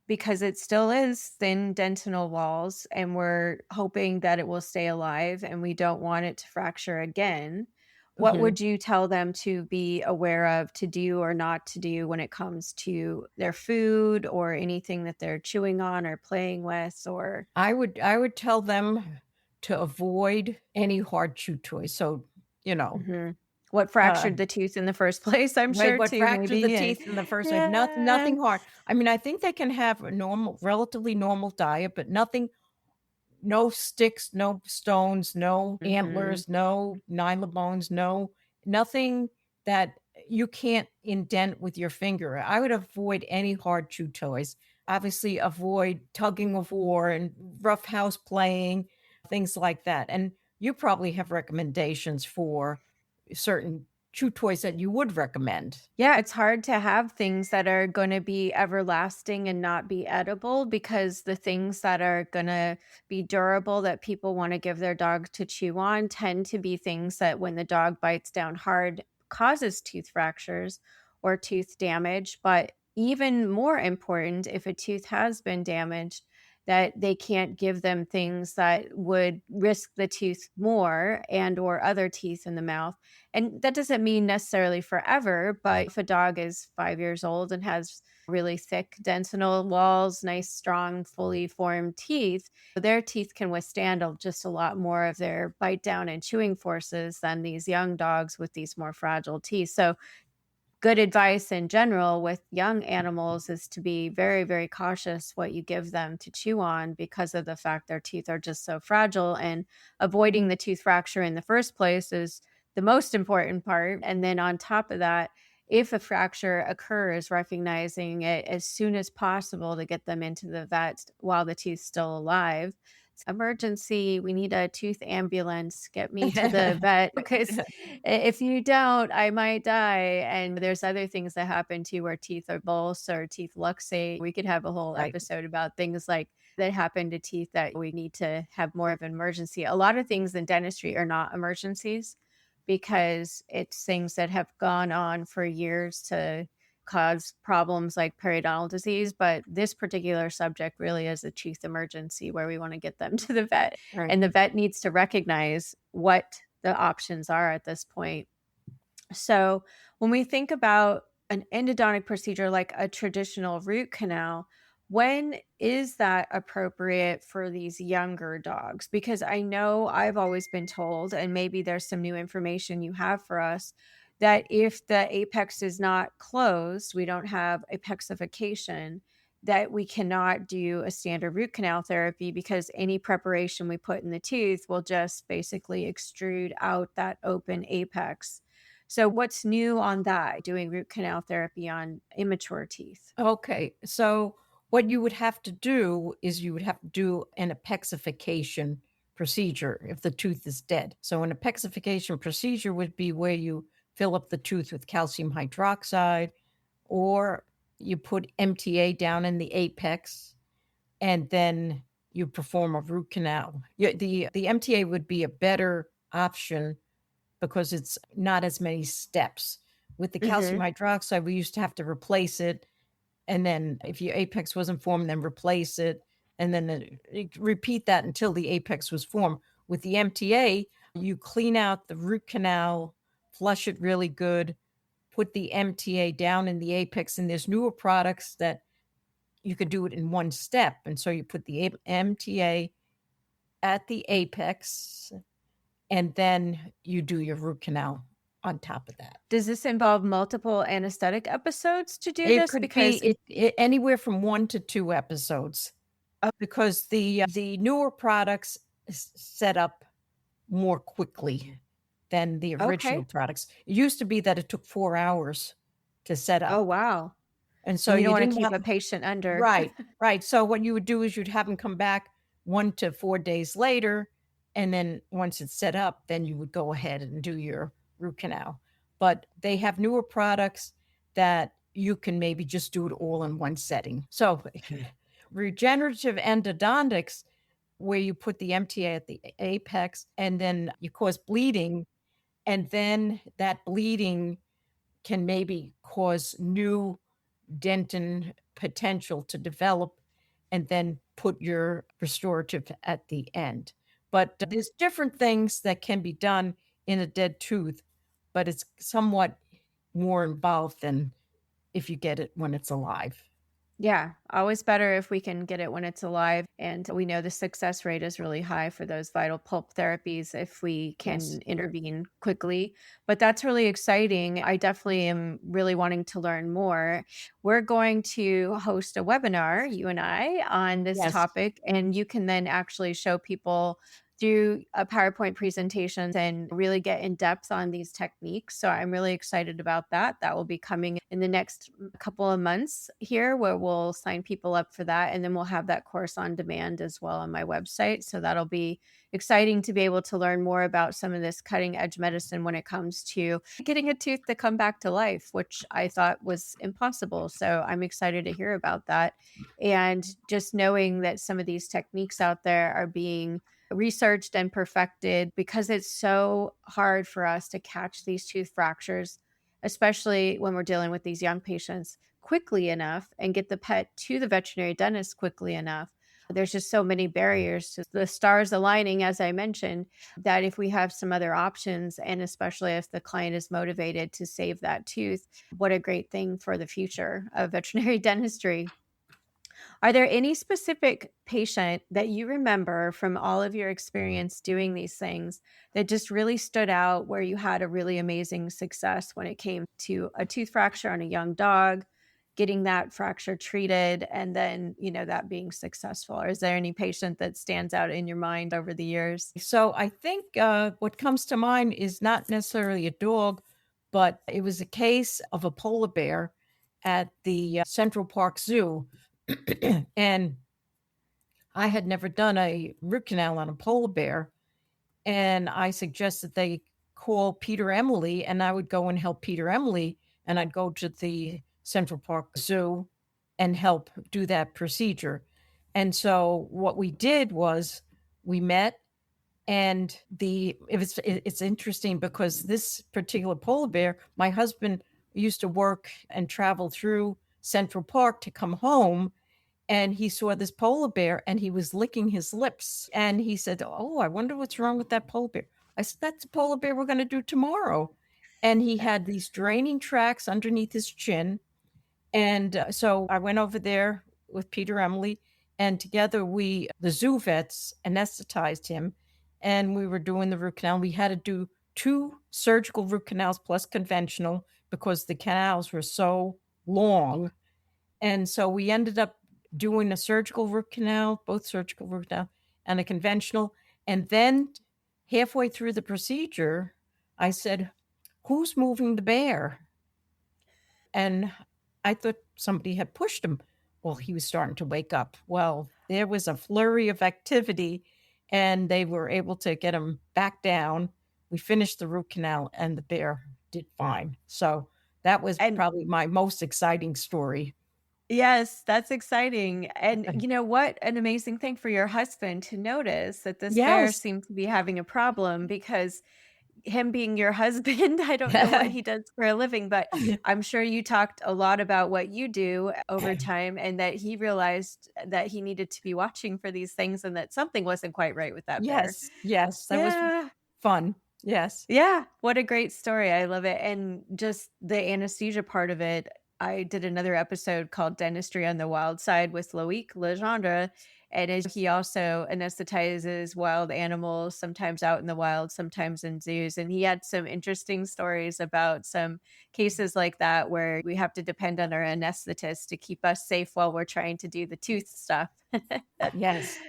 because it still is thin dentinal walls and we're hoping that it will stay alive and we don't want it to fracture again, What would you tell them to be aware of, to do or not to do when it comes to their food or anything that they're chewing on or playing with or I would tell them to avoid any hard chew toys. So, Mhm. What uh, fractured the tooth in the first place, I'm right, sure what too, fractures the maybe, and teeth in the first place? yeah. Nothing hard. I mean, I think they can have a relatively normal diet, but nothing, no sticks, no stones, no Mhm. antlers, no nyla bones, nothing that you can't indent with your finger. I would avoid any hard chew toys. Obviously, avoid tugging of war and rough house playing, things like that. And you probably have recommendations for certain chew toys that you would recommend. Yeah, it's hard to have things that are gonna be everlasting and not be edible because the things that are gonna be durable that people wanna give their dog to chew on tend to be things that when the dog bites down hard causes tooth fractures or tooth damage, but even more important, if a tooth has been damaged, that they can't give them things that would risk the tooth more and or other teeth in the mouth. And that doesn't mean necessarily forever, but if a dog is 5 years old and has really thick dentinal walls, nice, strong, fully formed teeth, their teeth can withstand just a lot more of their bite down and chewing forces than these young dogs with these more fragile teeth. So good advice in general with young animals is to be very, very cautious what you give them to chew on because of the fact their teeth are just so fragile. And avoiding the tooth fracture in the first place is the most important part. And then on top of that, if a fracture occurs, recognizing it as soon as possible to get them into the vet while the tooth's still alive. Emergency, we need a tooth ambulance. Get me to the vet because if you don't, I might die. And there's other things that happen too where teeth are bulse or teeth luxate. We could have a whole Right. episode about things like that happen to teeth that we need to have more of an emergency. A lot of things in dentistry are not emergencies because it's things that have gone on for years to cause problems like periodontal disease. But this particular subject really is a tooth emergency where we want to get them to the vet. Right. And the vet needs to recognize what the options are at this point. So when we think about an endodontic procedure like a traditional root canal, when is that appropriate for these younger dogs? Because I know I've always been told, and maybe there's some new information you have for us, that if the apex is not closed, we don't have apexification, that we cannot do a standard root canal therapy because any preparation we put in the tooth will just basically extrude out that open apex. So what's new on that, doing root canal therapy on immature teeth? Okay. So what you would have to do is you would have to do an apexification procedure if the tooth is dead. So an apexification procedure would be where you fill up the tooth with calcium hydroxide, or you put MTA down in the apex, and then you perform a root canal. The MTA would be a better option because it's not as many steps. With the calcium Mhm. hydroxide, we used to have to replace it, and then if your apex wasn't formed, then replace it, and then repeat that until the apex was formed. With the MTA, you clean out the root canal, flush it really good, put the MTA down in the apex, and there's newer products that you could do it in one step. And so you put the MTA at the apex, and then you do your root canal on top of that. Does this involve multiple anesthetic episodes to do It this? could be Because anywhere from 1 to 2 episodes, oh, because the newer products set up more quickly than the original okay. products. It used to be that it took 4 hours to set Oh, up, wow. and so And you don't you wanna didn't keep have. a patient under. Right, right. So what you would do is you'd have them come back 1 to 4 days later, and then once it's set up, then you would go ahead and do your root canal. But they have newer products that you can maybe just do it all in one setting. So regenerative endodontics, where you put the MTA at the apex and then you cause bleeding, and then that bleeding can maybe cause new dentin potential to develop, and then put your restorative at the end. But there's different things that can be done in a dead tooth but it's somewhat more involved than if you get it when it's alive. Yeah, always better if we can get it when it's alive. And we know the success rate is really high for those vital pulp therapies if we Yes. can intervene quickly. But that's really exciting. I definitely am really wanting to learn more. We're going to host a webinar, you and I, on this Yes. topic, and you can then actually show people do a PowerPoint presentation and really get in depth on these techniques. So I'm really excited about that. That will be coming in the next couple of months here, where we'll sign people up for that. And then we'll have that course on demand as well on my website. So that'll be exciting to be able to learn more about some of this cutting edge medicine when it comes to getting a tooth to come back to life, which I thought was impossible. So I'm excited to hear about that. And just knowing that some of these techniques out there are being researched and perfected, because it's so hard for us to catch these tooth fractures, especially when we're dealing with these young patients, quickly enough and get the pet to the veterinary dentist quickly enough. There's just so many barriers to the stars aligning, as I mentioned, that if we have some other options, and especially if the client is motivated to save that tooth, what a great thing for the future of veterinary dentistry. Are there any specific patient that you remember from all of your experience doing these things that just really stood out, where you had a really amazing success when it came to a tooth fracture on a young dog, getting that fracture treated, and then, that being successful? Or is there any patient that stands out in your mind over the years? So I think what comes to mind is not necessarily a dog, but it was a case of a polar bear at the Central Park Zoo. And I had never done a root canal on a polar bear. And I suggested they call Peter Emily, and I would go and help Peter Emily. And I'd go to the Central Park Zoo and help do that procedure. And so what we did was we met, and it's interesting because this particular polar bear, my husband used to work and travel through Central Park to come home, and he saw this polar bear and he was licking his lips, and he said, "Oh, I wonder what's wrong with that polar bear." I said, "That's the polar bear we're going to do tomorrow." And he had these draining tracks underneath his chin. And so I went over there with Peter Emily, and together the zoo vets anesthetized him, and we were doing the root canal. We had to do 2 surgical root canals plus conventional because the canals were so long. And so we ended up doing a surgical root canal, both surgical root canal and a conventional. And then halfway through the procedure, I said, "Who's moving the bear?" And I thought somebody had pushed him. Well, he was starting to wake up. Well, there was a flurry of activity, and they were able to get him back down. We finished the root canal, and the bear did fine. So that was And probably my most exciting story. yes, that's exciting. And what an amazing thing for your husband to notice that this bear Yes. seemed to be having a problem, because him being your husband, I don't know what he does for a living, but I'm sure you talked a lot about what you do over time, and that he realized that he needed to be watching for these things and that something wasn't quite right with that bear. Yes, yes, that was Yeah. fun. Yes. Yeah, what a great story. I love it. And just the anesthesia part of it. I did another episode called Dentistry on the Wild Side with Loic Legendre. And he also anesthetizes wild animals, sometimes out in the wild, sometimes in zoos. And he had some interesting stories about some cases like that, where we have to depend on our anesthetist to keep us safe while we're trying to do the tooth stuff. Yes.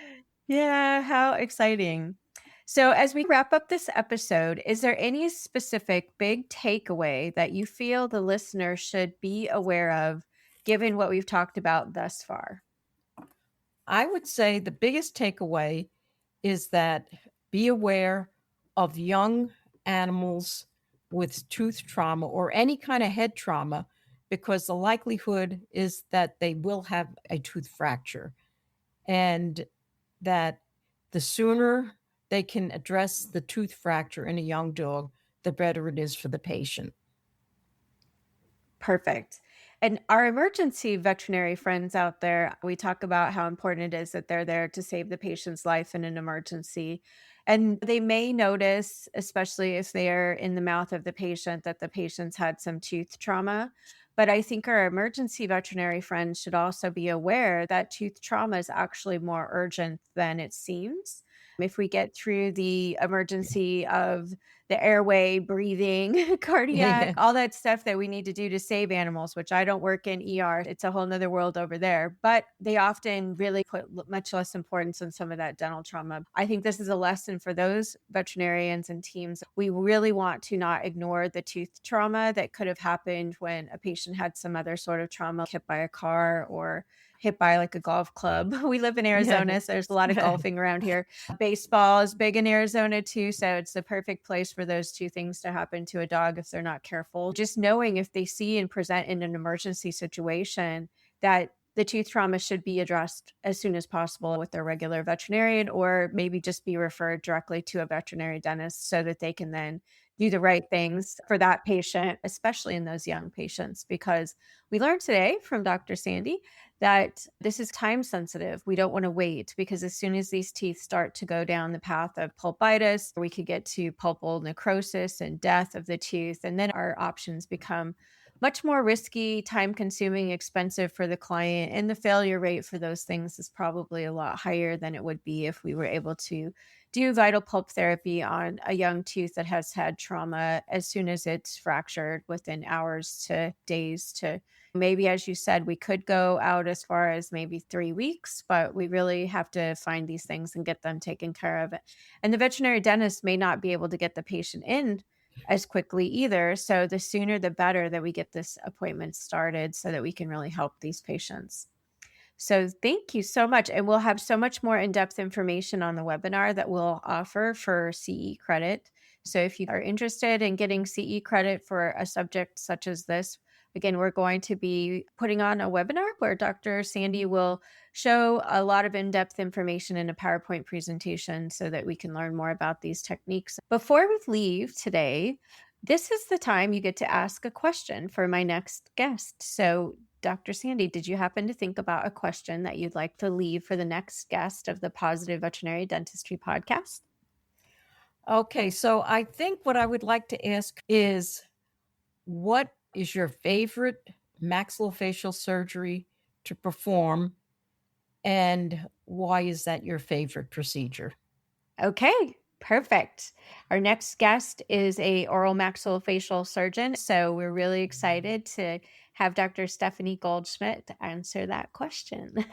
Yeah, how exciting. So, as we wrap up this episode, is there any specific big takeaway that you feel the listener should be aware of, given what we've talked about thus far? I would say the biggest takeaway is that be aware of young animals with tooth trauma or any kind of head trauma, because the likelihood is that they will have a tooth fracture, and that the sooner they can address the tooth fracture in a young dog, the better it is for the patient. Perfect. And our emergency veterinary friends out there, we talk about how important it is that they're there to save the patient's life in an emergency. And they may notice, especially if they're in the mouth of the patient, that the patient's had some tooth trauma. But I think our emergency veterinary friends should also be aware that tooth trauma is actually more urgent than it seems. If we get through the emergency of the airway, breathing, cardiac, Yeah. all that stuff that we need to do to save animals, which I don't work in ER. It's a whole nother world over there, but they often really put much less importance on some of that dental trauma. I think this is a lesson for those veterinarians and teams. We really want to not ignore the tooth trauma that could have happened when a patient had some other sort of trauma, hit by a car or hit by like a golf club. We live in Arizona, so there's a lot of golfing around here. Baseball is big in Arizona too, so it's the perfect place for those two things to happen to a dog if they're not careful. Just knowing if they see and present in an emergency situation that the tooth trauma should be addressed as soon as possible with their regular veterinarian, or maybe just be referred directly to a veterinary dentist so that they can then do the right things for that patient, especially in those young patients, because we learned today from Dr. Sandy that this is time sensitive. We don't want to wait, because as soon as these teeth start to go down the path of pulpitis, we could get to pulpal necrosis and death of the tooth. And then our options become much more risky, time consuming, expensive for the client. And the failure rate for those things is probably a lot higher than it would be if we were able to do vital pulp therapy on a young tooth that has had trauma as soon as it's fractured, within hours to days to maybe, as you said, we could go out as far as maybe 3 weeks, but we really have to find these things and get them taken care of. And the veterinary dentist may not be able to get the patient in as quickly either. So the sooner the better that we get this appointment started so that we can really help these patients. So thank you so much. And we'll have so much more in-depth information on the webinar that we'll offer for CE credit. So if you are interested in getting CE credit for a subject such as this, again, we're going to be putting on a webinar where Dr. Sandy will show a lot of in-depth information in a PowerPoint presentation so that we can learn more about these techniques. Before we leave today, this is the time you get to ask a question for my next guest. So Dr. Sandy, did you happen to think about a question that you'd like to leave for the next guest of the Pawsitive Veterinary Dentistry Podcast? Okay, so I think what I would like to ask is, what is your favorite maxillofacial surgery to perform, and why is that your favorite procedure? Okay, perfect. Our next guest is a oral maxillofacial surgeon, so we're really excited to have Dr. Stephanie Goldschmidt answer that question.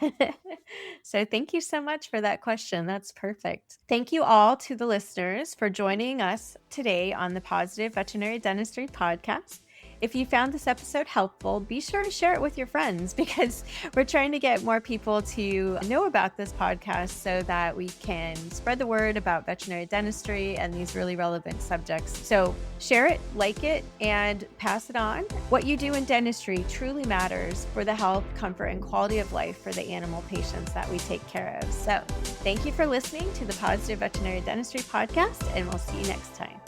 So thank you so much for that question. That's perfect. Thank you all to the listeners for joining us today on the Pawsitive Veterinary Dentistry Podcast. If you found this episode helpful, be sure to share it with your friends, because we're trying to get more people to know about this podcast so that we can spread the word about veterinary dentistry and these really relevant subjects. So share it, like it, and pass it on. What you do in dentistry truly matters for the health, comfort, and quality of life for the animal patients that we take care of. So thank you for listening to the Pawsitive Veterinary Dentistry Podcast, and we'll see you next time.